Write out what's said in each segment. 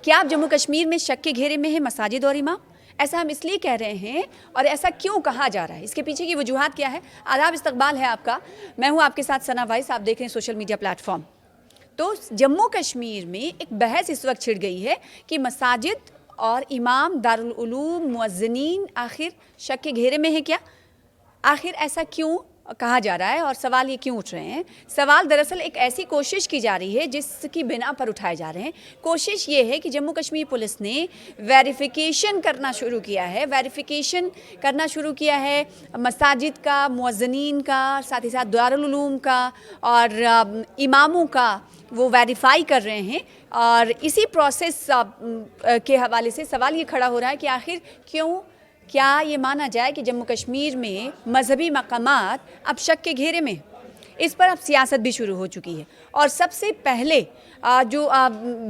क्या आप जम्मू कश्मीर में शक के घेरे में है मसाजिद और इमाम? ऐसा हम इसलिए कह रहे हैं और ऐसा क्यों कहा जा रहा है, इसके पीछे की वजूहात क्या है? आदाब, इस्तकबाल है आपका। मैं हूं आपके साथ सना वाइस, आप देख रहे हैं सोशल मीडिया प्लेटफॉर्म। तो जम्मू कश्मीर में एक बहस इस वक्त छिड़ गई है कि मसाजिद और इमाम, दारुल उलूम, मुअज्जिनीन आखिर शक के घेरे में है क्या? आखिर ऐसा क्यों कहा जा रहा है और सवाल ये क्यों उठ रहे हैं? सवाल दरअसल एक ऐसी कोशिश की जा रही है जिसकी बिना पर उठाए जा रहे हैं। कोशिश ये है कि जम्मू कश्मीर पुलिस ने वेरिफिकेशन करना शुरू किया है। वेरिफिकेशन करना शुरू किया है मसाजिद का, मुअज्जिनीन का, साथ ही साथ दारुल उलूम का और इमामों का वो वेरीफाई कर रहे हैं। और इसी प्रोसेस के हवाले से सवाल ये खड़ा हो रहा है कि आखिर क्यों, क्या ये माना जाए कि जम्मू कश्मीर में मजहबी मकामात अब शक के घेरे में? इस पर अब सियासत भी शुरू हो चुकी है। और सबसे पहले जो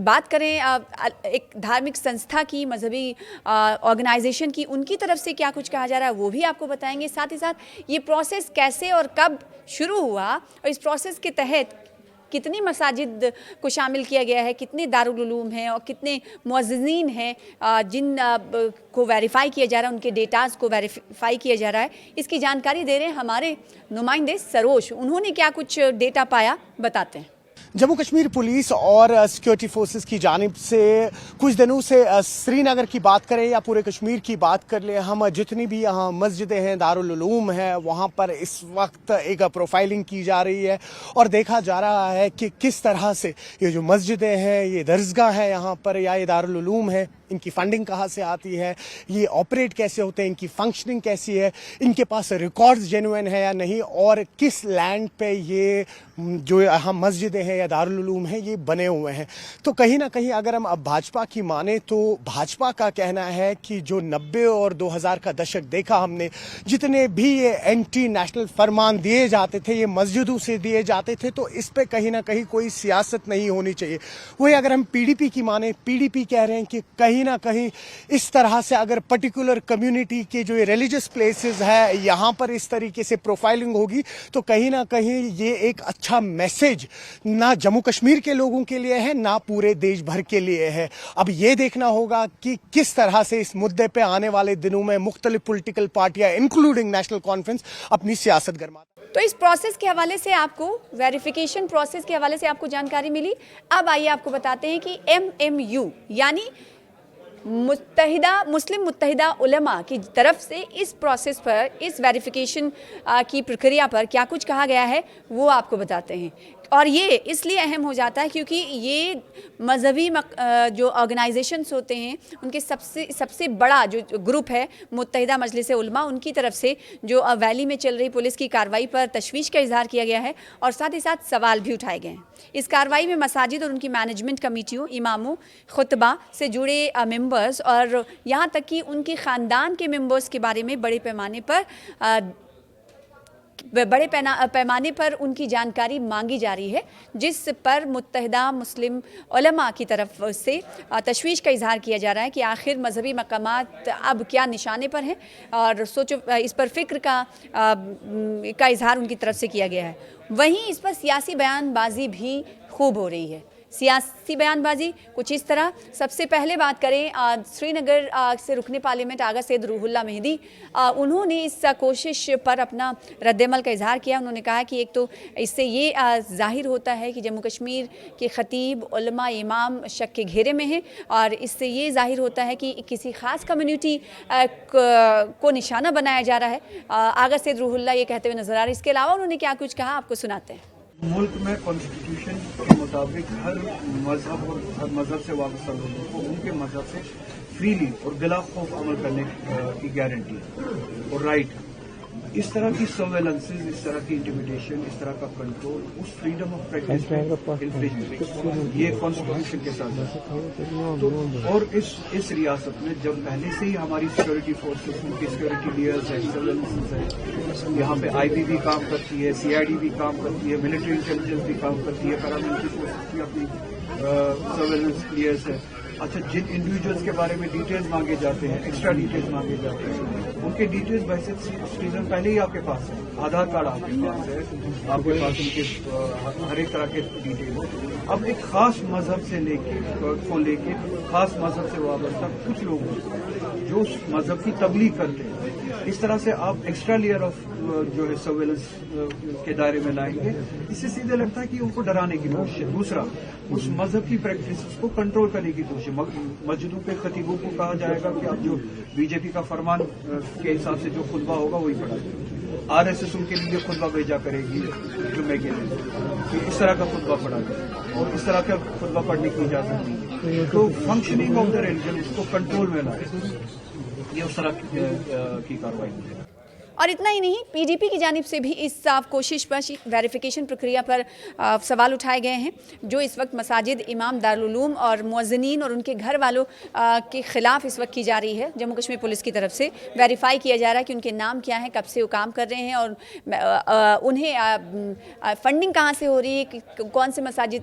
बात करें एक धार्मिक संस्था की, मजहबी ऑर्गेनाइजेशन की, उनकी तरफ से क्या कुछ कहा जा रहा है वो भी आपको बताएंगे। साथ ही साथ ये प्रोसेस कैसे और कब शुरू हुआ और इस प्रोसेस के तहत कितनी मसाजिद को शामिल किया गया है, कितने दारुल उलूम हैं और कितने मुअज्जिनीन हैं जिन को वेरीफाई किया जा रहा है, उनके डेटाज को वेरीफाई किया जा रहा है, इसकी जानकारी दे रहे हैं हमारे नुमाइंदे सरोज। उन्होंने क्या कुछ डेटा पाया बताते हैं। जम्मू कश्मीर पुलिस और सिक्योरिटी फोर्सेस की जानिब से कुछ दिनों से श्रीनगर की बात करें या पूरे कश्मीर की बात कर ले, हम जितनी भी यहाँ मस्जिदें हैं, दारुल उलूम है, वहाँ पर इस वक्त एक प्रोफाइलिंग की जा रही है और देखा जा रहा है कि किस तरह से ये जो मस्जिदें हैं, ये दरसगाह है यहाँ पर या ये दारुल उलूम है, इनकी फंडिंग कहाँ से आती है, ये ऑपरेट कैसे होते हैं, इनकी फंक्शनिंग कैसी है, इनके पास रिकॉर्ड्स जेन्युइन है या नहीं, और किस लैंड पे ये जो यहाँ मस्जिदें हैं या दारुल उलूम है ये बने हुए हैं। तो कहीं ना कहीं अगर हम अब भाजपा की माने तो भाजपा का कहना है कि जो 90 और 2000 का दशक देखा हमने, जितने भी ये एंटी नेशनल फरमान दिए जाते थे, ये मस्जिदों से दिए जाते थे, तो इस पे कहीं ना कहीं कोई सियासत नहीं होनी चाहिए। वही अगर हम पीडीपी की माने, पीडीपी कह रहे हैं कि कहीं ना कहीं इस तरह से अगर पर्टिकुलर कम्युनिटी के जो रिलीजियस प्लेसेस है यहाँ पर इस तरीके से प्रोफाइलिंग होगी तो कहीं ना कहीं ये एक अच्छा मैसेज ना जम्मू कश्मीर के लोगों के लिए है, ना पूरे देश भर के लिए है। अब ये देखना होगा कि किस तरह से इस मुद्दे पे आने वाले दिनों में मुख्तलिफ पॉलिटिकल पार्टियां इंक्लूडिंग नेशनल कॉन्फ्रेंस अपनी सियासत गरमाती। तो इस प्रोसेस के हवाले से आपको, वेरिफिकेशन प्रोसेस के हवाले से आपको जानकारी मिली। अब आइए आपको बताते हैं कि MMU यानी मुस्लिम मुत्तहिदा उलमा की तरफ से इस प्रोसेस पर, इस वेरिफिकेशन की प्रक्रिया पर क्या कुछ कहा गया है वो आपको बताते हैं। और ये इसलिए अहम हो जाता है क्योंकि ये मजहबी जो ऑर्गेनाइजेशंस होते हैं उनके सबसे बड़ा जो ग्रुप है मुत्तहिदा मजलिस उलमा, उनकी तरफ से जो वैली में चल रही पुलिस की कार्रवाई पर तशवीश का इजहार किया गया है और साथ ही साथ सवाल भी उठाए गए हैं। इस कार्रवाई में मसाजिद और उनकी मैनेजमेंट कमेटियों, इमामों, खुतबा से जुड़े मेंबर्स और यहाँ तक कि उनके ख़ानदान के मेंबर्स के बारे में बड़े पैमाने पर उनकी जानकारी मांगी जा रही है, जिस पर मुत्तहिदा मुस्लिम उलमा की तरफ से तशवीश का इजहार किया जा रहा है कि आखिर मजहबी मकामात अब क्या निशाने पर हैं और सोचो, इस पर फ़िक्र का इजहार उनकी तरफ से किया गया है। वहीं इस पर सियासी बयानबाजी भी खूब हो रही है। सियासी बयानबाजी कुछ इस तरह, सबसे पहले बात करें श्रीनगर से रुकने पार्लियामेंट आगा सैयद रूहुल्लाह मेहदी, उन्होंने इस कोशिश पर अपना रद्दमल का इजहार किया। उन्होंने कहा कि एक तो इससे ये ज़ाहिर होता है कि जम्मू कश्मीर के ख़तीब, उलमा, इमाम शक के घेरे में हैं और इससे ये ज़ाहिर होता है कि किसी ख़ास कम्युनिटी को निशाना बनाया जा रहा है। आगा सैयद रूहुल्लाह ये कहते हुए नजर आ रहे हैं। इसके अलावा उन्होंने क्या कुछ कहा आपको सुनाते हैं। मुल्क में कॉन्स्टिट्यूशन के मुताबिक हर मजहब और हर मजहब से वाबस्ता लोगों को उनके मजहब से फ्रीली और बिला खौफ अमल करने की गारंटी है और राइट है। इस तरह की सर्वेलेंसेज, इस तरह की इंटिमिडेशन, इस तरह का कंट्रोल उस फ्रीडम ऑफ प्रैक्टिस ये कॉन्स्टिट्यूशन के साथ है। तो और इस रियासत में जब पहले से ही हमारी सिक्योरिटी फोर्सेस, उनकी सिक्योरिटी लेयर्स है, सर्वेलेंसेज है, यहाँ पे IB भी काम करती है, CID भी काम करती है, मिलिट्री इंटेलिजेंस भी काम करती है, पैरामिलिट्री फोर्सेस की अपनी सर्वेलेंस लेयर्स है। अच्छा, जिन इंडिविजुअल्स के बारे में डिटेल्स मांगे जाते हैं, एक्स्ट्रा डिटेल्स मांगे जाते हैं, उनके डिटेल्स वैसे सिटीजन पहले ही आपके पास है, आधार कार्ड आपके पास है, आपके पास उनके हर एक तरह के डिटेल। अब एक खास मजहब से लेके खास मजहब से वाबस्ता कुछ लोग जो उस मजहब की तबलीग करते हैं, इस तरह से आप एक्स्ट्रा लेयर ऑफ जो है सर्वेलेंस के दायरे में लाएंगे। इससे सीधे लगता है कि उनको डराने की कोशिश है। दूसरा, उस मजहब की प्रैक्टिस को कंट्रोल करने की कोशिश। मस्जिदों पे खतीबों को कहा जाएगा कि आप जो बीजेपी का फरमान के हिसाब से जो खुतबा होगा वही पढ़ा जाएगा। आरएसएस उनके लिए खुतबा भेजा करेगी जुम्मे के लिए कि इस तरह का खुतबा पढ़ा जाए और इस तरह का खुतबा पढ़ने की इजाजत नहीं है। तो फंक्शनिंग ऑफ द रिलीजन इसको कंट्रोल में लाए, ये उस तरह की कार्रवाई है। और इतना ही नहीं, पीडीपी की जानिब से भी इस कोशिश पर वेरिफिकेशन प्रक्रिया पर सवाल उठाए गए हैं। जो इस वक्त मसाजिद, इमाम, दारुल उलूम और मुअज्जिनीन और उनके घर वालों के ख़िलाफ़ इस वक्त की जा रही है जम्मू कश्मीर पुलिस की तरफ से, वेरीफाई किया जा रहा है कि उनके नाम क्या हैं, कब से वो काम कर रहे हैं और उन्हें फंडिंग कहाँ से हो रही है, कौन से मसाजिद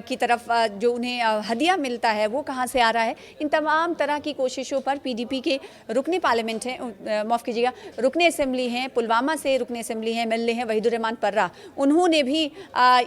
की तरफ जो उन्हें हदिया मिलता है वो कहाँ से आ रहा है। इन तमाम तरह की कोशिशों पर पीडीपी के रुकने पार्लियामेंट हैं, माफ़ कीजिएगा, रुकने असेंबली हैं, पुलवामा से रुकने असेंबली हैं, एमएलए हैं वहीदुर रहमान पर्रा, उन्होंने भी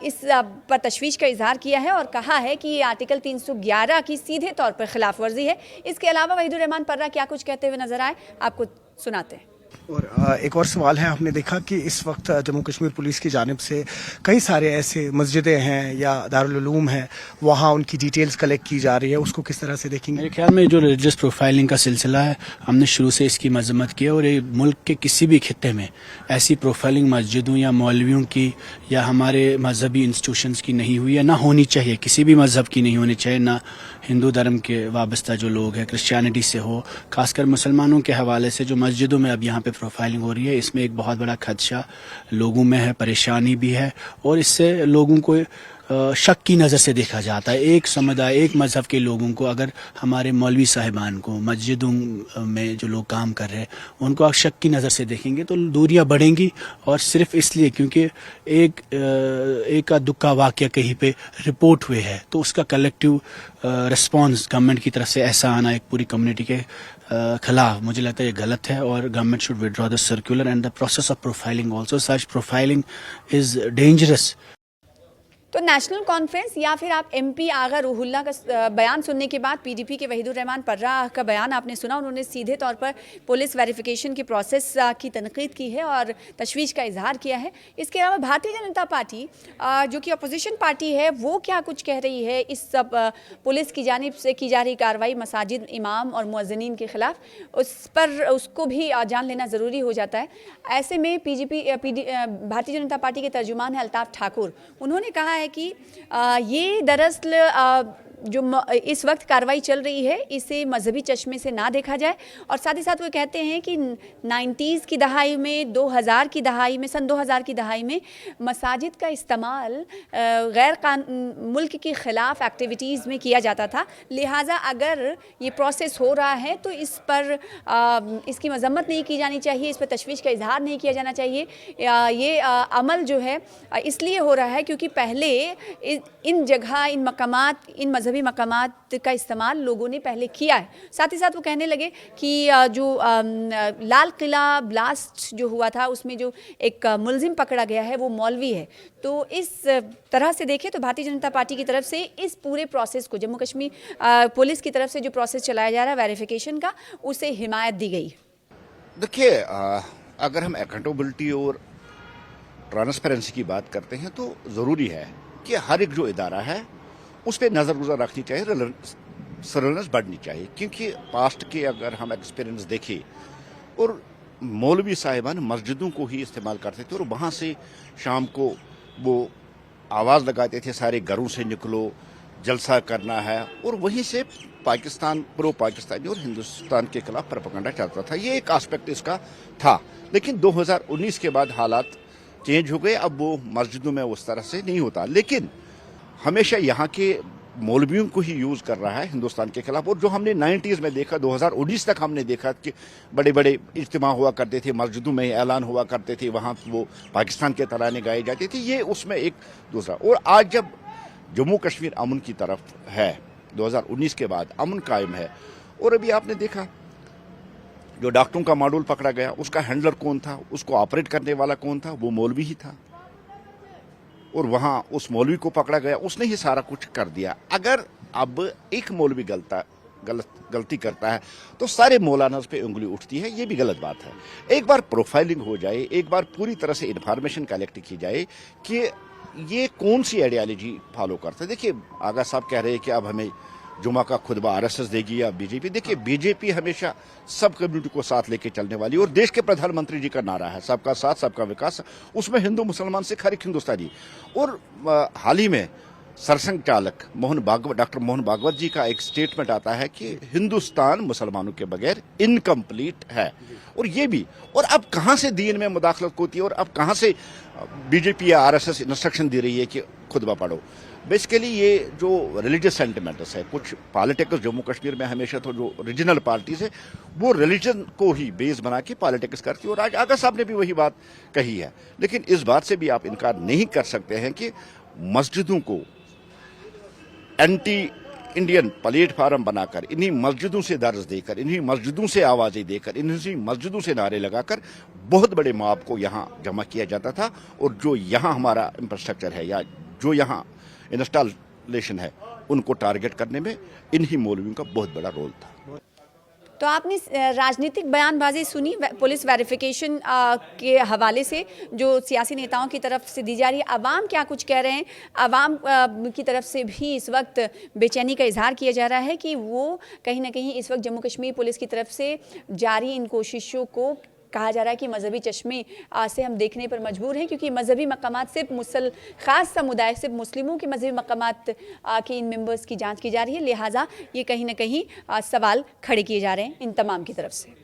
इस पर तशवीश का इजहार किया है और कहा है कि ये आर्टिकल 311 की सीधे तौर पर खिलाफ वर्जी है। इसके अलावा वहीदुर रहमान पर्रा क्या कुछ कहते हुए नजर आए, आपको सुनाते हैं। और एक और सवाल है, हमने देखा कि इस वक्त जम्मू कश्मीर पुलिस की जानिब से कई सारे ऐसे मस्जिदें हैं या दारुल उलूम हैं, वहाँ उनकी डिटेल्स कलेक्ट की जा रही है, उसको किस तरह से देखेंगे? मेरे ख्याल में जो रिलीजियस प्रोफाइलिंग का सिलसिला है, हमने शुरू से इसकी मजम्मत की है और ये मुल्क के किसी भी खित्ते में ऐसी प्रोफाइलिंग मस्जिदों या मौलवियों की या हमारे मजहबी इंस्टीट्यूशंस की नहीं हुई है, ना होनी चाहिए, किसी भी मजहब की नहीं होनी चाहिए, ना हिंदू धर्म के वाबस्ता जो लोग हैं, क्रिश्चियनिटी से हो, खासकर मुसलमानों के हवाले से जो मस्जिदों में अब यहाँ पे प्रोफाइलिंग हो रही है, इसमें एक बहुत बड़ा खदशा लोगों में है, परेशानी भी है और इससे लोगों को शक की नज़र से देखा जाता है। एक समुदाय, एक मज़हब के लोगों को, अगर हमारे मौलवी साहिबान को मस्जिदों में जो लोग काम कर रहे हैं उनको आप शक की नज़र से देखेंगे तो दूरियां बढ़ेंगी, और सिर्फ इसलिए क्योंकि एक दुक्का वाक़या कहीं पे रिपोर्ट हुए है तो उसका कलेक्टिव रिस्पॉन्स गवर्नमेंट की तरफ से ऐसा आना एक पूरी कम्युनिटी के खिलाफ, मुझे लगता है ये गलत है और government should withdraw the circular and the process of profiling also. Such profiling is dangerous. तो नेशनल कॉन्फ्रेंस या फिर आप एमपी आगा रूहुल्ला का बयान सुनने के बाद पीडीपी के वहीदुर रहमान पर्रा का बयान आपने सुना, उन्होंने सीधे तौर पर पुलिस वेरिफिकेशन की प्रोसेस की तनकीद की है और तशवीश का इजहार किया है। इसके अलावा भारतीय जनता पार्टी जो कि अपोजिशन पार्टी है वो क्या कुछ कह रही है इस सब पुलिस की जानिब से की जा रही कार्रवाई मसाजिद, इमाम और मुअज्जिनीन के खिलाफ, उस पर उसको भी जान लेना ज़रूरी हो जाता है। ऐसे में भारतीय जनता पार्टी के तर्जुमान हैं अल्ताफ ठाकुर, उन्होंने कहा है कि ये दरअसल जो इस वक्त कार्रवाई चल रही है इसे मजहबी चश्मे से ना देखा जाए, और साथ ही साथ वो कहते हैं कि 90s की दहाई में, 2000 की दहाई में, सन 2000 की दहाई में मसाजिद का इस्तेमाल मुल्क के ख़िलाफ़ एक्टिविटीज़ में किया जाता था, लिहाजा अगर ये प्रोसेस हो रहा है तो इस पर इसकी मजम्मत नहीं की जानी चाहिए, इस पर तशवीश का इजहार नहीं किया जाना चाहिए। ये अमल जो है इसलिए हो रहा है क्योंकि पहले इन जगह, इन मकामात, इन मजहबी मकामात का इस्तेमाल लोगों ने पहले किया है। साथ ही साथ वो कहने लगे कि जो लाल किला ब्लास्ट जो हुआ था उसमें जो एक मुलजिम पकड़ा गया है वो मौलवी है। तो इस तरह से देखें तो भारतीय जनता पार्टी की तरफ से इस पूरे प्रोसेस को, जम्मू कश्मीर पुलिस की तरफ से जो प्रोसेस चलाया जा रहा है वेरिफिकेशन का, उसे हिमायत दी गई। देखिए, अगर हम अकाउंटेबिलिटी और ट्रांसपेरेंसी की बात करते हैं तो ज़रूरी है कि हर एक जो इदारा है उस पर नज़र गुजर रखनी चाहिए, सर्वेलेंस बढ़नी चाहिए, क्योंकि पास्ट के अगर हम एक्सपीरियंस देखें और मौलवी साहिबान मस्जिदों को ही इस्तेमाल करते थे और वहाँ से शाम को वो आवाज़ लगाते थे सारे घरों से निकलो, जलसा करना है, और वहीं से पाकिस्तान, प्रो पाकिस्तानी और हिंदुस्तान के खिलाफ प्रोपेगेंडा चलता था। ये एक एस्पेक्ट इसका था, लेकिन 2019 के बाद हालात चेंज हो गए, अब वो मस्जिदों में उस तरह से नहीं होता, लेकिन हमेशा यहाँ के मौलवियों को ही यूज़ कर रहा है हिंदुस्तान के खिलाफ। और जो हमने 90s में देखा, 2019 तक हमने देखा कि बड़े बड़े इज्तिमा हुआ करते थे, मस्जिदों में ऐलान हुआ करते थे, वहाँ वो पाकिस्तान के तराने गाए जाते थे, ये उसमें एक दूसरा। और आज जब जम्मू कश्मीर अमन की तरफ है, 2019 के बाद अमन कायम है, और अभी आपने देखा जो डॉक्टरों का मॉड्यूल पकड़ा गया, उसका हैंडलर कौन था, उसको ऑपरेट करने वाला कौन था, वो मौलवी ही था। और वहां उस मौलवी को पकड़ा गया, उसने ही सारा कुछ कर दिया। अगर अब एक मौलवी गलती करता है तो सारे मौलानास पे उंगली उठती है, ये भी गलत बात है। एक बार प्रोफाइलिंग हो जाए, एक बार पूरी तरह से इंफॉर्मेशन कलेक्ट की जाए कि ये कौन सी आइडियोलॉजी फॉलो करता है। देखिए, आगा साहब कह रहे हैं कि अब हमें जुमा का खुतबा आरएसएस देगी या बीजेपी। देखिए, बीजेपी हमेशा सब कम्युनिटी को साथ लेके चलने वाली, और देश के प्रधानमंत्री जी का नारा है सबका साथ सबका विकास, उसमें हिंदू मुसलमान सिख हर एक हिंदुस्तानी। और हाल ही में सरसंघ चालक डॉक्टर मोहन भागवत जी का एक स्टेटमेंट आता है कि हिंदुस्तान मुसलमानों के बगैर इनकम्प्लीट है। और ये भी, और अब कहां से दीन में मुदाखलत होती है, और अब कहां से बीजेपी या आरएसएस इंस्ट्रक्शन दे रही है कि खुतबा पढ़ो। बेसिकली ये जो रिलीजियस सेंटिमेंट्स है, कुछ पॉलिटिक्स जम्मू कश्मीर में हमेशा तो जो रीजनल पार्टीज है वो रिलीजन को ही बेस बना के पॉलिटिक्स करती है, और आज आगा साहब ने भी वही बात कही है। लेकिन इस बात से भी आप इनकार नहीं कर सकते हैं कि मस्जिदों को एंटी इंडियन प्लेटफार्म बनाकर, इन्हीं मस्जिदों से दर्ज देकर, इन्हीं मस्जिदों से आवाजें देकर, इन्हीं मस्जिदों से नारे लगाकर बहुत बड़े मॉब को यहाँ जमा किया जाता था। और जो यहाँ हमारा इंफ्रास्ट्रक्चर है या जो यहाँ इंस्टॉलेशन है, उनको टारगेट करने में इन्हीं मौलवियों का बहुत बड़ा रोल था। तो आपने राजनीतिक बयानबाजी सुनी पुलिस वेरिफिकेशन के हवाले से जो सियासी नेताओं की तरफ से दी जा रही है। अवाम क्या कुछ कह रहे हैं? अवाम की तरफ से भी इस वक्त बेचैनी का इजहार किया जा रहा है कि वो कहीं ना कहीं इस वक्त जम्मू कश्मीर पुलिस की तरफ से जारी इन कोशिशों को कहा जा रहा है कि मजहबी चश्मे से हम देखने पर मजबूर हैं, क्योंकि मजहबी मकामात सिर्फ ख़ास समुदाय, सिर्फ मुस्लिमों के मजहबी मकामात के इन मेंबर्स की जांच की जा रही है। लिहाजा ये कहीं ना कहीं सवाल खड़े किए जा रहे हैं इन तमाम की तरफ से।